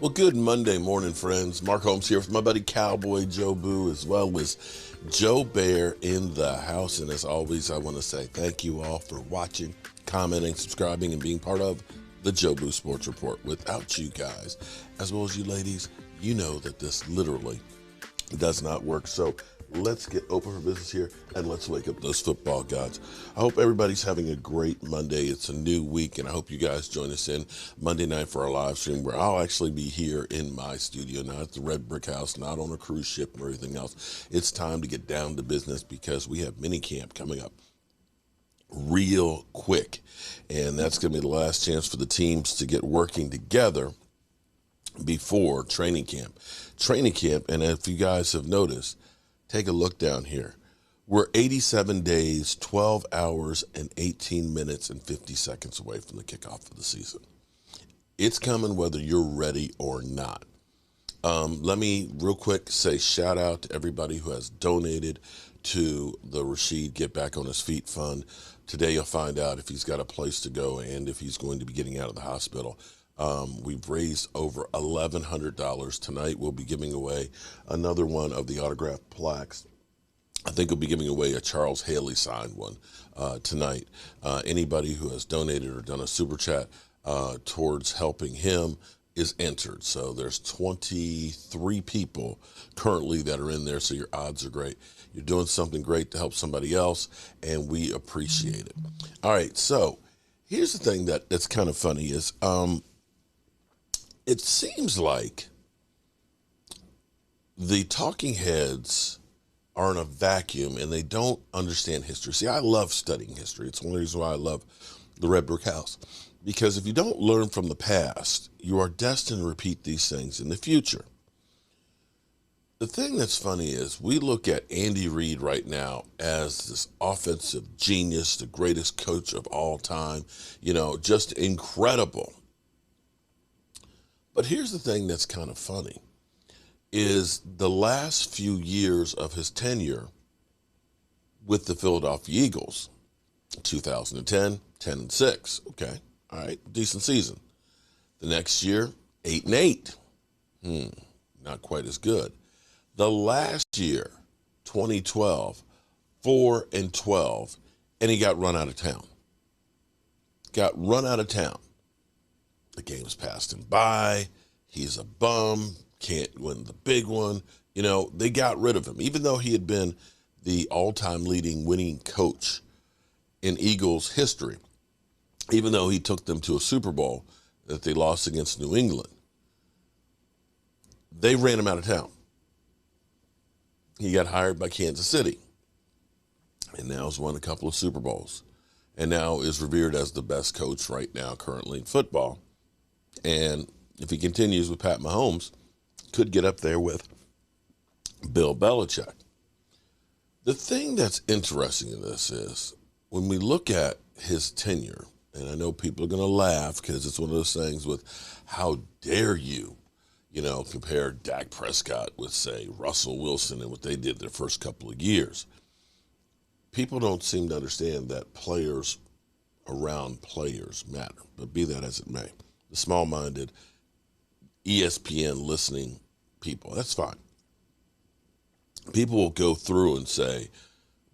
Well, good Monday morning, friends. Mark Holmes here with my buddy Cowboy Joe Boo, as well as Joe Bear in the house. And as always, I want to say thank you all for watching, commenting, subscribing, and being part of the Joe Boo Sports Report. Without you guys, as well as you ladies, you know that this literally does not work. So let's get open for business here and let's wake up those football gods. I hope everybody's having a great Monday. It's a new week, and I hope you guys join us in Monday night for our live stream, where I'll actually be here in my studio, not at the Red Brick House, not on a cruise ship or anything else. It's time to get down to business because we have mini camp coming up real quick, and that's going to be the last chance for the teams to get working together before training camp. And if you guys have noticed, take a look down here. We're 87 days, 12 hours, and 18 minutes and 50 seconds away from the kickoff of the season. It's coming whether you're ready or not. Let me real quick say shout out to everybody who has donated to the Rashid Get Back on His Feet Fund. Today you'll find out if he's got a place to go and if he's going to be getting out of the hospital. We've raised over $1,100. Tonight we'll be giving away another one of the autographed plaques. I think we'll be giving away a Charles Haley signed one tonight. Anybody who has donated or done a super chat towards helping him is entered. So there's 23 people currently that are in there, so your odds are great. You're doing something great to help somebody else, and we appreciate it. All right, so here's the thing that's kind of funny is it seems like the talking heads are in a vacuum and they don't understand history. See, I love studying history. It's one of the reasons why I love the Red Brick House. Because if you don't learn from the past, you are destined to repeat these things in the future. The thing that's funny is we look at Andy Reid right now as this offensive genius, the greatest coach of all time, just incredible. But here's the thing that's kind of funny, is the last few years of his tenure with the Philadelphia Eagles, 2010, 10-6, okay, all right, decent season. The next year, 8-8, not quite as good. The last year, 2012, 4-12, and he got run out of town. The game's passed him by. He's a bum. Can't win the big one. They got rid of him, even though he had been the all-time leading winning coach in Eagles history, even though he took them to a Super Bowl that they lost against New England. They ran him out of town. He got hired by Kansas City, and now has won a couple of Super Bowls, and now is revered as the best coach right now currently in football. And if he continues with Pat Mahomes, could get up there with Bill Belichick. The thing that's interesting in this is when we look at his tenure, and I know people are going to laugh because it's one of those things with how dare you, compare Dak Prescott with, say, Russell Wilson and what they did their first couple of years. People don't seem to understand that players around players matter, but be that as it may. The small-minded ESPN listening people, that's fine. People will go through and say,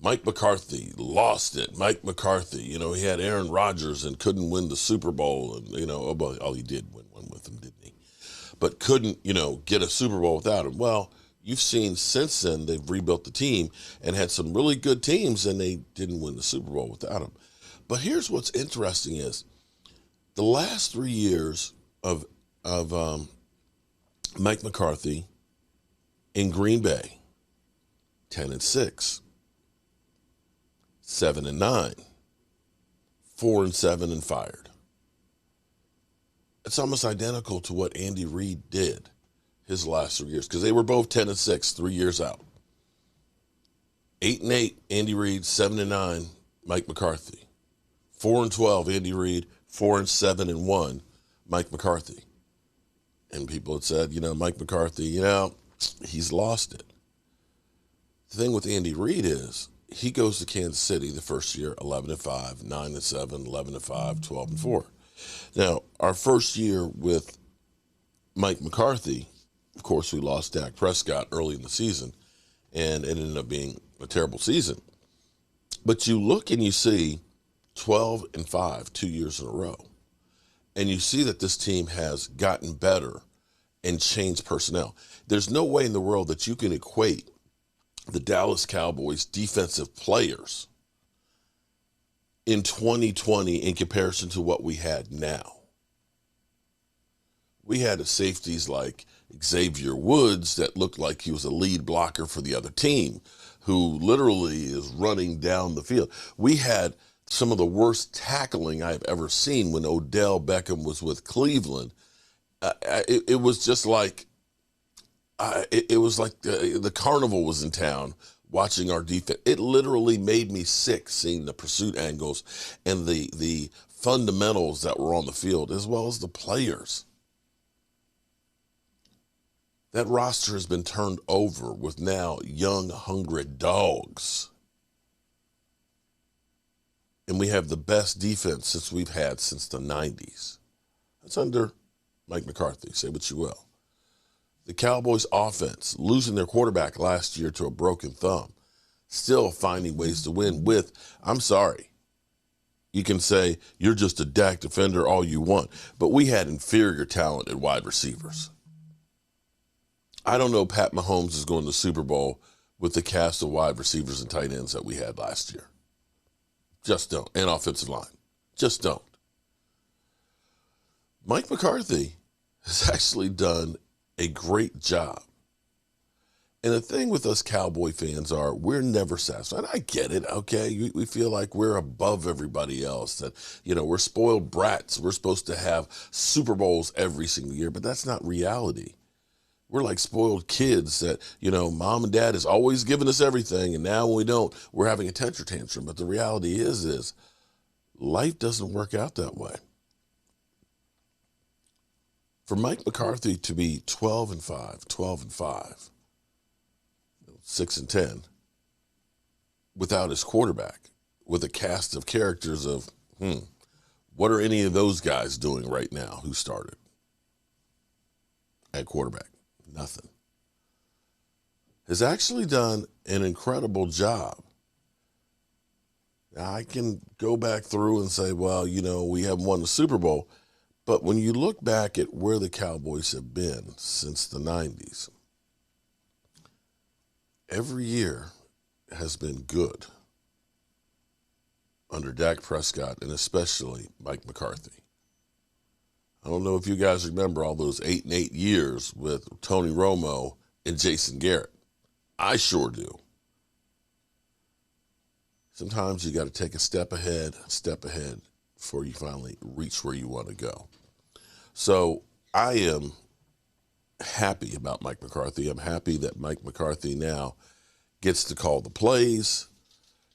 Mike McCarthy lost it. Mike McCarthy, he had Aaron Rodgers and couldn't win the Super Bowl. And, he did win one with him, didn't he? But couldn't, get a Super Bowl without him. Well, you've seen since then they've rebuilt the team and had some really good teams, and they didn't win the Super Bowl without him. But here's what's interesting is the last 3 years of Mike McCarthy in Green Bay, 10-6, 7-9, 4-7 and fired. It's almost identical to what Andy Reid did his last 3 years, because they were both 10-6, 3 years out. 8-8, Andy Reid, 7-9, Mike McCarthy. 4-12, Andy Reid, 4-7-1, Mike McCarthy. And people had said, Mike McCarthy, he's lost it. The thing with Andy Reid is he goes to Kansas City the first year, 11-5, 9-7, 11-5, 12-4. Now, our first year with Mike McCarthy, of course, we lost Dak Prescott early in the season, and it ended up being a terrible season. But you look and you see 12-5 2 years in a row, and you see that this team has gotten better and changed personnel. There's no way in the world that you can equate the Dallas Cowboys defensive players in 2020 in comparison to what we had now. We had safeties like Xavier Woods that looked like he was a lead blocker for the other team, who literally is running down the field. We had some of the worst tackling I've ever seen when Odell Beckham was with Cleveland. It was just like it was like the carnival was in town watching our defense. It literally made me sick seeing the pursuit angles and the fundamentals that were on the field, as well as the players. That roster has been turned over with now young, hungry dogs. And we have the best defense since we've had since the 90s. That's under Mike McCarthy, say what you will. The Cowboys offense, losing their quarterback last year to a broken thumb, still finding ways to win with, I'm sorry, you can say you're just a Dak defender all you want, but we had inferior talent at wide receivers. I don't know Pat Mahomes is going to the Super Bowl with the cast of wide receivers and tight ends that we had last year. Just don't. And offensive line. Just don't. Mike McCarthy has actually done a great job. And the thing with us Cowboy fans are we're never satisfied. I get it, okay? We feel like we're above everybody else, that, we're spoiled brats. We're supposed to have Super Bowls every single year, but that's not reality. We're like spoiled kids that, mom and dad is always giving us everything, and now when we don't, we're having a temper tantrum. But the reality is life doesn't work out that way. For Mike McCarthy to be 12-5, 12-5, 6-10, without his quarterback, with a cast of characters of, what are any of those guys doing right now who started at quarterback? Nothing. Has actually done an incredible job. Now, I can go back through and say, well, we haven't won the Super Bowl. But when you look back at where the Cowboys have been since the 90s, every year has been good under Dak Prescott and especially Mike McCarthy. I don't know if you guys remember all those 8-8 years with Tony Romo and Jason Garrett. I sure do. Sometimes you got to take a step ahead before you finally reach where you want to go. So I am happy about Mike McCarthy. I'm happy that Mike McCarthy now gets to call the plays,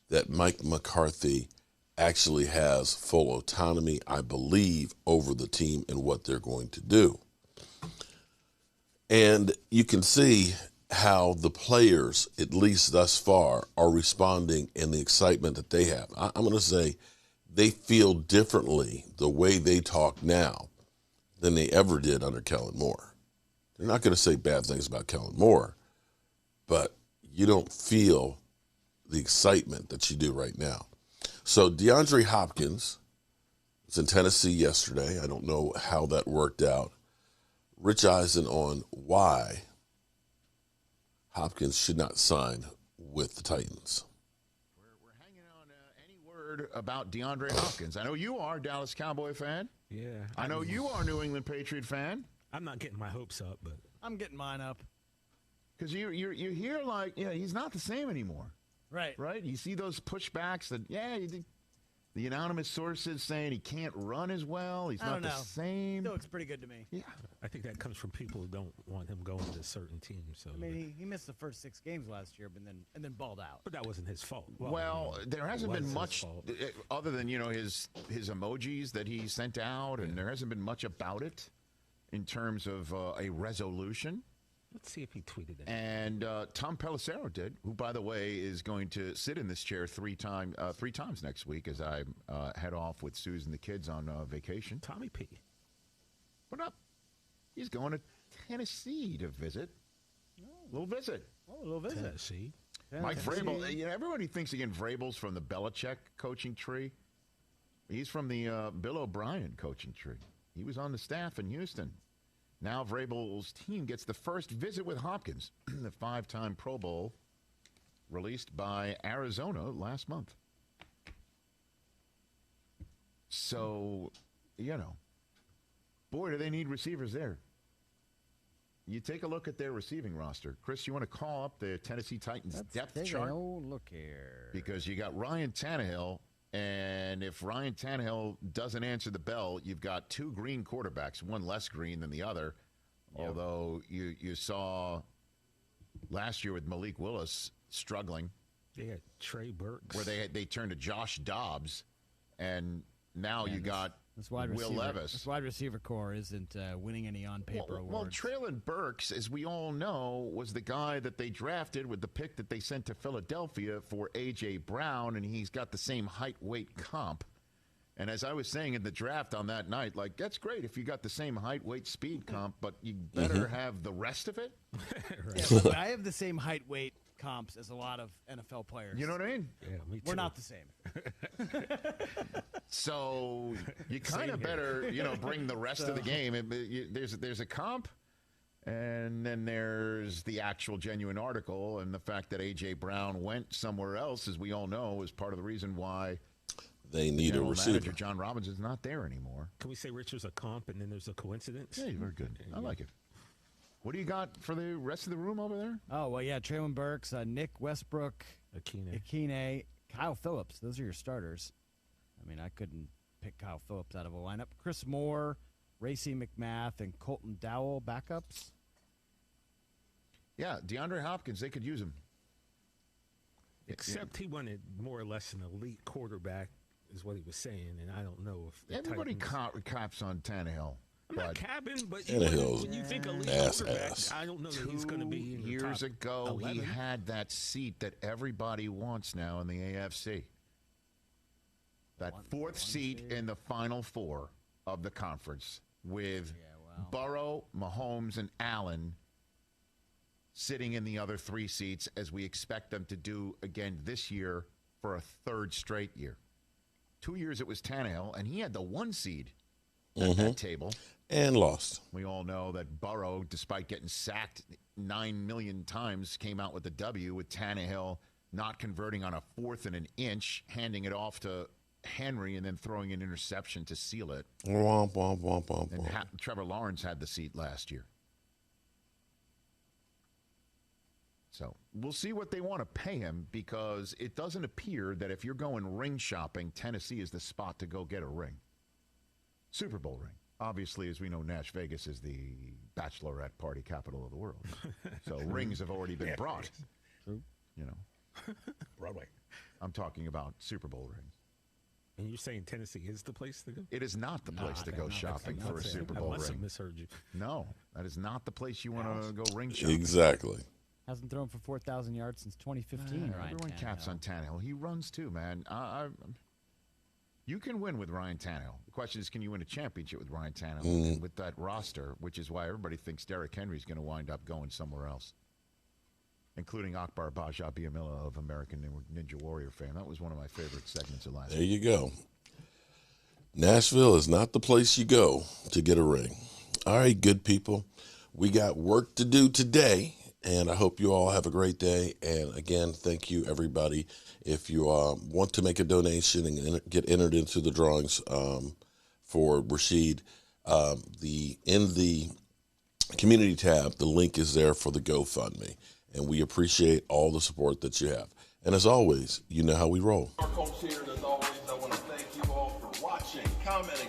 that Mike McCarthy actually has full autonomy, I believe, over the team and what they're going to do. And you can see how the players, at least thus far, are responding in the excitement that they have. I'm going to say they feel differently the way they talk now than they ever did under Kellen Moore. They're not going to say bad things about Kellen Moore, but you don't feel the excitement that you do right now. So DeAndre Hopkins was in Tennessee yesterday. I don't know how that worked out. Rich Eisen on why Hopkins should not sign with the Titans. We're hanging on any word about DeAndre Hopkins. I know you are a Dallas Cowboy fan. Yeah. I know you are a New England Patriot fan. I'm not getting my hopes up, but I'm getting mine up. Because you hear like, he's not the same anymore. Right. You see those pushbacks that, the anonymous sources saying he can't run as well. He's not the same. Still looks pretty good to me. Yeah. I think that comes from people who don't want him going to certain teams. So I mean, he missed the first 6 games last year, and then balled out. but that wasn't his fault. Well, there hasn't been his much fault. other than, his emojis that he sent out, and there hasn't been much about it in terms of a resolution. Let's see if he tweeted it. And Tom Pelissero did, who, by the way, is going to sit in this chair three times next week as I head off with Susan and the kids on vacation. Tommy P. What up? He's going to Tennessee to visit. A little visit. Oh, a little visit. Tennessee. Mike Vrabel. You know, everybody thinks again Vrabel's from the Belichick coaching tree. He's from the Bill O'Brien coaching tree. He was on the staff in Houston. Now Vrabel's team gets the first visit with Hopkins, the 5-time Pro Bowl, released by Arizona last month. So, you know, boy, do they need receivers there. You take a look at their receiving roster. Chris, you want to call up the Tennessee Titans depth chart? Oh, look here. Because you got Ryan Tannehill, and if Ryan Tannehill doesn't answer the bell, you've got 2 green quarterbacks, one less green than the other. Yep. Although you saw last year with Malik Willis struggling. They had Trey Burks. Where they turned to Josh Dobbs, and now you got Will Levis. This wide receiver core isn't winning any on-paper awards. Well, Traylon Burks, as we all know, was the guy that they drafted with the pick that they sent to Philadelphia for A.J. Brown, and he's got the same height-weight comp. And as I was saying in the draft on that night, like, that's great if you got the same height-weight-speed comp, but you better have the rest of it. Right. Yeah, I have the same height-weight comps as a lot of NFL players. You know what I mean? Yeah, me too. We're not the same. So you kind of better, bring the rest of the game. There's a comp, and then there's the actual genuine article, and the fact that A.J. Brown went somewhere else, as we all know, is part of the reason why they need a receiver. Manager John Robbins is not there anymore. Can we say Richard's a comp and then there's a coincidence? Yeah, very good. I like it. What do you got for the rest of the room over there? Oh, well, yeah, Traylon Burks, Nick Westbrook, Akine, Kyle Phillips. Those are your starters. I mean, I couldn't pick Kyle Phillips out of a lineup. Chris Moore, Racey McMath, and Colton Dowell backups. Yeah, DeAndre Hopkins, they could use him. Except he wanted more or less an elite quarterback, is what he was saying, and I don't know if everybody cops on Tannehill. I'm not capping, but when you think elite quarterback, I don't know that he's going to be in the years top ago, 11. he had that seat that everybody wants now in the AFC. That fourth seat in the Final Four of the conference with Burrow, Mahomes, and Allen sitting in the other 3 seats, as we expect them to do again this year for a 3rd straight year. 2 years it was Tannehill, and he had the 1 seed at that table. And lost. We all know that Burrow, despite getting sacked 9 million times, came out with the W, with Tannehill not converting on a 4th and an inch, handing it off to Henry and then throwing an interception to seal it. Womp, womp, womp, womp, And womp. Trevor Lawrence had the seat last year. So we'll see what they want to pay him, because it doesn't appear that if you're going ring shopping, Tennessee is the spot to go get a ring. Super Bowl ring. Obviously, as we know, Nash Vegas is the bachelorette party capital of the world. So rings have already been brought. True. Broadway. I'm talking about Super Bowl rings. And you're saying Tennessee is the place to go? It is not the place to go shopping for a Super Bowl I must have ring. misheard you. No, that is not the place you want to go ring shopping. Exactly. Hasn't thrown for 4,000 yards since 2015, Ryan Everyone caps on Tannehill. He runs too, man. You can win with Ryan Tannehill. The question is, can you win a championship with Ryan Tannehill with that roster, which is why everybody thinks Derrick Henry is going to wind up going somewhere else, including Akbar Baja-Biamila of American Ninja Warrior fame. That was one of my favorite segments of last There week. you go. Nashville is not the place you go to get a ring. All right, good people. We got work to do today, and I hope you all have a great day. And again, thank you, everybody. If you want to make a donation and get entered into the drawings for Rashid, in the community tab, the link is there for the GoFundMe. And we appreciate all the support that you have. And as always, you know how we roll. Mark Holmes here, and as always, I want to thank you all for watching, commenting,